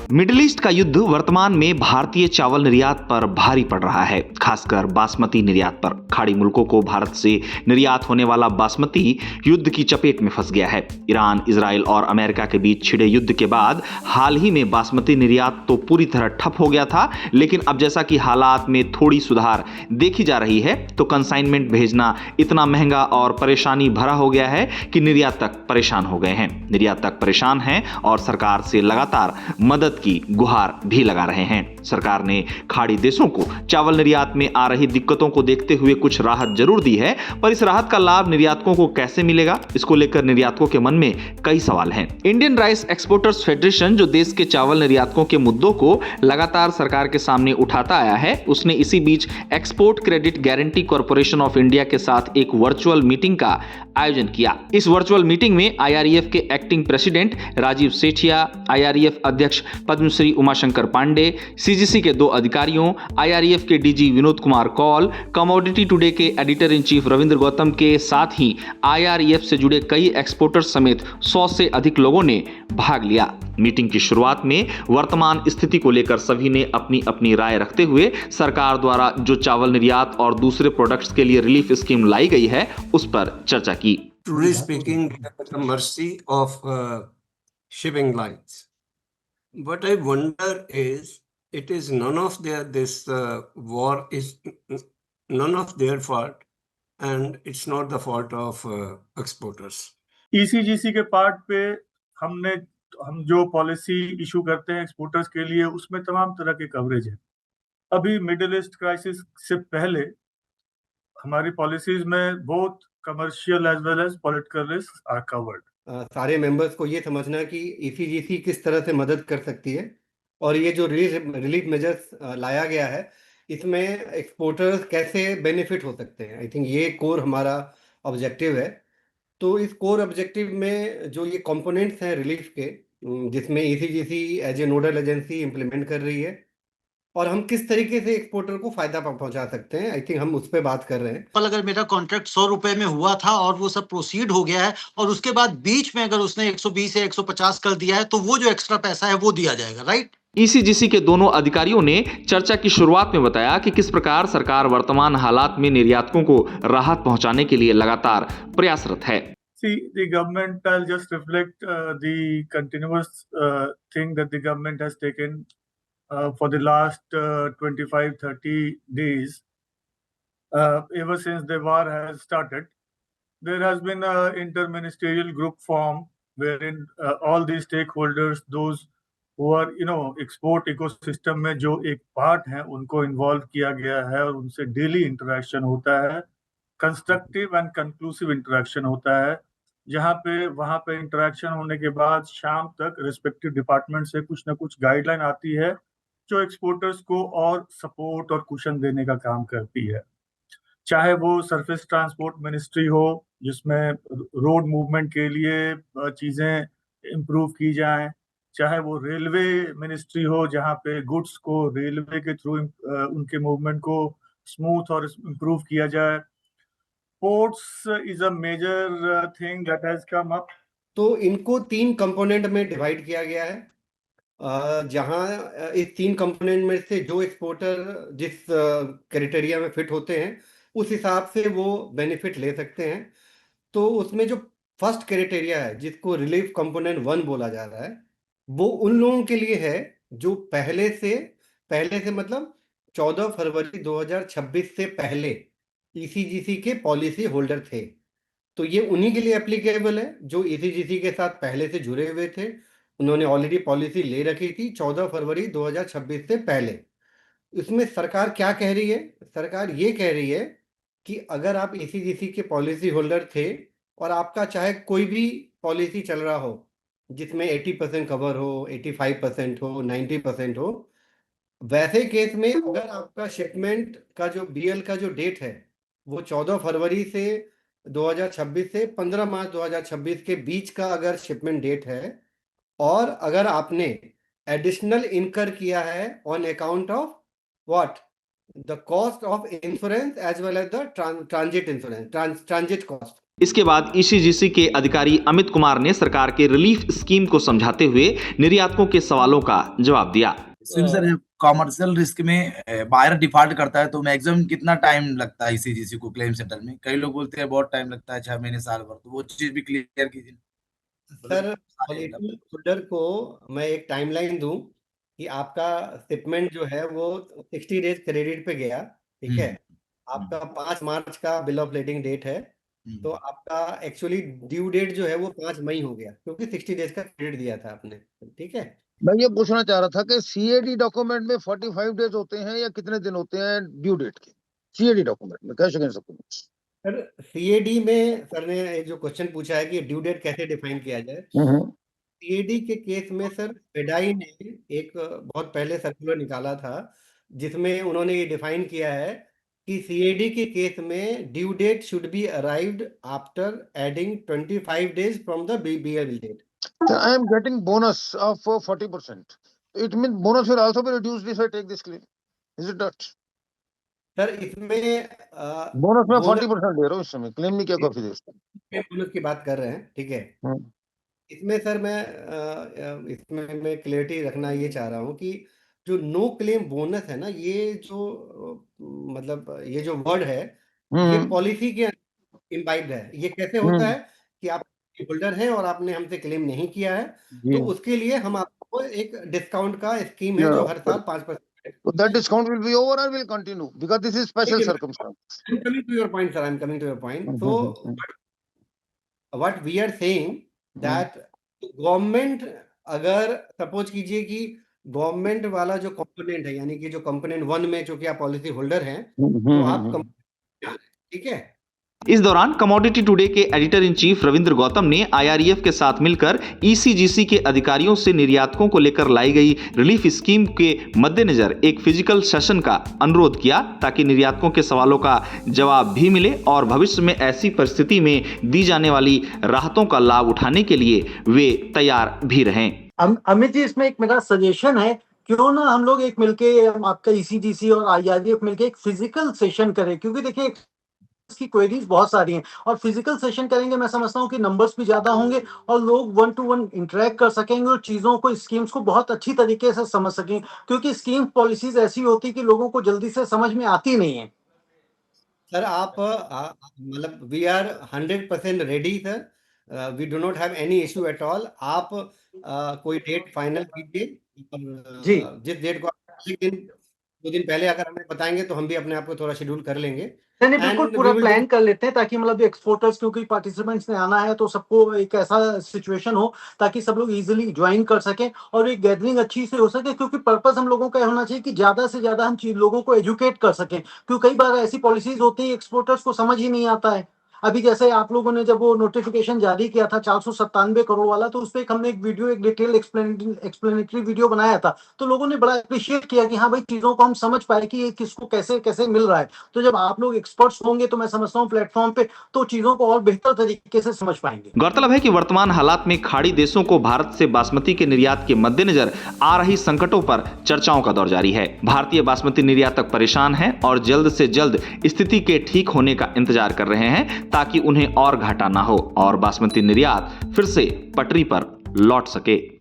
Middle east का युद्ध वर्तमान में भारतीय चावल निर्यात पर भारी पड़ रहा है, खासकर बासमती निर्यात पर। खाड़ी मुल्कों को भारत से निर्यात होने वाला बासमती युद्ध की चपेट में फंस गया है। ईरान, इजराइल और अमेरिका के बीच छिड़े युद्ध के बाद हाल ही में बासमती निर्यात तो पूरी तरह ठप हो गया था, लेकिन अब जैसा कि हालात में थोड़ी सुधार देखी जा रही है, तो कंसाइनमेंट भेजना इतना महंगा और परेशानी भरा हो गया है कि निर्यातक परेशान हो गए हैं। निर्यातक परेशान हैं और सरकार से लगातार मदद की गुहार भी लगा रहे हैं। सरकार ने खाड़ी देशों को चावल निर्यात में आ रही दिक्कतों को देखते हुए कुछ राहत जरूर दी है, पर इस राहत का लाभ निर्यातकों को कैसे मिलेगा, इसको लेकर निर्यातकों के मन में कई सवाल हैं। इंडियन राइस एक्सपोर्टर्स फेडरेशन, जो देश के चावल निर्यातकों के मुद्दों को लगातार सरकार के सामने उठाता आया है, उसने इसी बीच export credit guarantee corporation of India के साथ एक वर्चुअल मीटिंग का आयोजन किया। इस वर्चुअल मीटिंग में आईआरईएफ के एक्टिंग प्रेसिडेंट राजीव सेठिया, आईआरईएफ अध्यक्ष पद्मश्री उमाशंकर पांडे, सीजीसी के 2 अधिकारियों, आईआरईएफ के DG Vinod Kumar Kaul, commodity today के editor in chief Ravindra Gautam के साथ ही आईआरईएफ से जुड़े कई एक्सपोर्टर्स समेत 100 से अधिक लोगों ने भाग लिया। मीटिंग की शुरुआत में वर्तमान स्थिति को लेकर सभी ने अपनी अपनी राय रखते हुए सरकार द्वारा जो चावल निर्यात और दूसरे प्रोडक्ट्स के लिए रिलीफ स्कीम लाई गई है, उस पर चर्चा की। Truly speaking, the mercy of shipping lines. What I wonder is, it is none of this war is none of their fault, and it's not the fault of exporters. ECGC के part पे हम जो policy issue करते हैं exporters के लिए, उसमें तमाम तरह के कवरेज है। अभी मिडिल ईस्ट क्राइसिस से पहले हमारी पॉलिसीज में both commercial as well as political risk are covered. सारे मेंबर्स को ये समझना कि ईसीजीसी किस तरह से मदद कर सकती है, और ये जो रिलीफ मेजर्स लाया गया है, इसमें एक्सपोर्टर्स कैसे बेनिफिट हो सकते हैं। आई थिंक ये कोर हमारा ऑब्जेक्टिव है। तो इस कोर ऑब्जेक्टिव में जो ये कंपोनेंट्स हैं रिलीफ के, जिसमें ECGC as a nodal agency implement कर रही है, और हम किस तरीके से एक्सपोर्टर को फायदा पहुंचा सकते हैं, आई थिंक हम उस पर बात कर रहे हैं। कल अगर मेरा कॉन्ट्रैक्ट 100 रुपए में हुआ था और वो सब प्रोसीड हो गया है, और उसके बाद बीच में अगर उसने 120 या 150 कर दिया है, तो वो जो एक्स्ट्रा पैसा है वो दिया जाएगा, राइट? ईसीजीसी के दोनों अधिकारियों ने चर्चा की शुरुआत में बताया कि किस प्रकार सरकार वर्तमान हालात में निर्यातकों को राहत पहुंचाने के लिए लगातार प्रयासरत है। See, the government, I'll just reflect the continuous thing that the government has taken for the last 25-30 days. Ever since the war has started, there has been an interministerial group formed wherein all the stakeholders, those who are, export ecosystem में जो एक part है, उनको involve किया गया है और उनसे डेली इंटरेक्शन होता है, कंस्ट्रक्टिव एंड कंक्लूसिव इंटरेक्शन होता है, जहाँ पे वहाँ पे इंटरेक्शन होने के बाद शाम तक रिस्पेक्टिव डिपार्टमेंट से कुछ ना कुछ गाइडलाइन आती है जो एक्सपोर्टर्स को और सपोर्ट और कुशन देने का काम करती है। चाहे वो सरफेस ट्रांसपोर्ट मिनिस्ट्री हो, जिसमें रोड मूवमेंट के लिए चीज़ें इम्प्रूव की जाएं, चाहे वो रेलवे मिनिस्ट्री हो, जहाँ पे गुड्स को रेलवे के थ्रू उनके मूवमेंट को स्मूथ और इम्प्रूव किया जाए। Ports is a major thing that has come up. तो इनको 3 कंपोनेंट में डिवाइड किया गया है, जहां इस 3 कंपोनेंट में से जो एक्सपोर्टर जिस क्राइटेरिया में फिट होते हैं, उस हिसाब से वो बेनिफिट ले सकते हैं। तो उसमें जो फर्स्ट क्राइटेरिया है, जिसको रिलीफ कंपोनेंट 1 बोला जा रहा है, वो उन लोगों के लिए है जो पहले से मतलब 14 फरवरी 2026 से पहले ईसीजीसी के पॉलिसी होल्डर थे। तो ये उन्हीं के लिए एप्लीकेबल है जो ईसीजीसी के साथ पहले से जुड़े हुए थे, उन्होंने ऑलरेडी पॉलिसी ले रखी थी 14 फरवरी 2026 से पहले। इसमें सरकार क्या कह रही है? सरकार ये कह रही है कि अगर आप ईसीजीसी के पॉलिसी होल्डर थे और आपका चाहे कोई भी पॉलिसी चल रहा हो जिसमें 80% कवर हो, 85% हो, 90% हो, वैसे केस में अगर आपका शिपमेंट का जो बीएल का जो डेट है वो 14 फरवरी से 2026 से 15 मार्च 2026 के बीच का अगर शिपमेंट डेट है, और अगर आपने एडिशनल इनकर किया है on account of what, the cost of insurance as well as the transit insurance, transit cost, इसके बाद ईसीजीसी के अधिकारी अमित कुमार ने सरकार के रिलीफ स्कीम को समझाते हुए निर्यातकों के सवालों का जवाब दिया। सर कॉमर्शियल रिस्क में बायर डिफॉल्ट करता है तो मैक्सिमम कितना टाइम लगता है ईसीजीसी को क्लेम सेटल में? कई लोग बोलते हैं बहुत टाइम लगता है, 6 महीने साल भर, तो वो चीज भी क्लियर कीजिए सर। पॉलिसी होल्डर को मैं एक टाइमलाइन दूं कि आपका शिपमेंट जो है वो 60 डेज क्रेडिट पे गया, ठीक है। आपका 5 मार्च का बिल ऑफ लेडिंग डेट है, तो आपका एक्चुअली ड्यू डेट जो है वो 5 मई हो गया, क्योंकि 60 डेज का क्रेडिट दिया था आपने, ठीक है। मैं ये पूछना चाह रहा था कि सीएडी डॉक्यूमेंट में 45 डेज होते हैं या कितने दिन होते हैं ड्यू डेट के? सीएडी डॉक्यूमेंट में कैसे कह सकते हैं? सर सीएडी में सर ने एक जो क्वेश्चन पूछा है कि ड्यू डेट कैसे डिफाइन किया जाए, सीएडी के केस में सर फेडाई ने एक बहुत पहले सर्कुलर निकाला था जिसमें उन्होंने ये डिफाइन किया है कि सीएडी के केस में due date should be arrived after adding 25 days from the BL date. I am getting bonus of 40%. It means bonus will also be reduced if I take this claim. Is it that? Sir इसमें bonus में 40% दे रहा हूँ इस समय, claim में क्या काफी दे bonus की बात कर रहे हैं, ठीक है। इसमें सर इसमें मैं क्लियरिटी रखना ये चाह रहा हूँ कि जो नो क्लेम बोनस है ना, ये जो मतलब ये जो वर्ड है ये पॉलिसी के इम्बाइब्ड है। ये कैसे होता है कि आप होल्डर हैं और आपने हमसे क्लेम नहीं किया है तो उसके लिए हम आपको एक डिस्काउंट का स्कीम है जो हर साल 5%। So that discount will be over or will continue because this is special circumstance. I'm coming to your point, sir. I'm coming to your point. So what we are saying that government अगर suppose कीजिए कि government वाला जो component है, यानी कि जो component 1 में चूंकि आप पॉलिसी होल्डर हैं तो आप ठीक है। इस दौरान कमोडिटी टुडे के editor in chief Ravindra Gautam ने आईआरईएफ के साथ मिलकर ईसीजीसी के अधिकारियों से निर्यातकों को लेकर लाई गई रिलीफ स्कीम के मद्देनजर एक फिजिकल सेशन का अनुरोध किया ताकि निर्यातकों के सवालों का जवाब भी मिले और भविष्य में ऐसी परिस्थिति में दी जाने वाली राहतों का लाभ उठाने के लिए वे तैयार भी रहें। अमित जी, इसमें एक मेरा सजेशन है, क्यों ना हम लोग एक मिलके आपका ईसीजीसी और आईआरईएफ मिलके एक फिजिकल सेशन करें, क्योंकि देखिए इसकी क्वेरीज बहुत सारी हैं और फिजिकल सेशन करेंगे मैं समझता हूँ कि नंबर्स भी ज्यादा होंगे और लोग 1-to-1 इंटरेक्ट कर सकेंगे और चीजों को, स्कीम्स को बहुत अच्छी तरीके से समझ सकेंगे, क्योंकि स्कीम पॉलिसीज ऐसी होती कि लोगों को जल्दी से समझ में आती नहीं है। सर आप मतलब we are 100% ready sir, we do not have any issue at all. आप कोई डेट फाइनल कीजिए जी। जिस डेट को 2 दिन पहले अगर हमें बताएंगे तो हम भी अपने आप को थोड़ा शेड्यूल कर लेंगे। नहीं, बिल्कुल पूरा प्लान कर लेते हैं ताकि मतलब एक्सपोर्टर्स, क्योंकि पार्टिसिपेंट्स ने आना है तो सबको एक ऐसा सिचुएशन हो ताकि सब लोग इजीली ज्वाइन कर सकें और एक गैदरिंग अच्छी से हो सके, क्योंकि पर्पस हम लोगों का होना चाहिए कि ज्यादा से ज्यादा हम लोगों को एजुकेट कर सकें, क्योंकि कई बार ऐसी पॉलिसीज होती है एक्सपोर्टर्स को समझ ही नहीं आता है। अभी जैसे आप लोगों ने जब वो नोटिफिकेशन जारी किया था 497 करोड़ वाला, तो उस पर हमने एक वीडियो, एक डिटेल एक्सप्लेनेटरी वीडियो बनाया था, तो लोगों ने बड़ा अप्रिशिएट किया कि हाँ भाई चीजों को हम समझ पाए कि ये किसको कैसे कैसे मिल रहा है। तो जब आप लोग एक्सपर्ट्स होंगे तो मैं समझता हूँ प्लेटफॉर्म पे तो चीजों को और बेहतर तरीके से समझ पाएंगे। गौरतलब है कि वर्तमान हालात में खाड़ी देशों को भारत से बासमती के निर्यात के मद्देनजर आ रही संकटों पर चर्चाओं का दौर जारी है। भारतीय बासमती निर्यातक परेशान हैं और जल्द से जल्द स्थिति के ठीक होने का इंतजार कर रहे हैं ताकि उन्हें और घाटा ना हो और बासमती निर्यात फिर से पटरी पर लौट सके।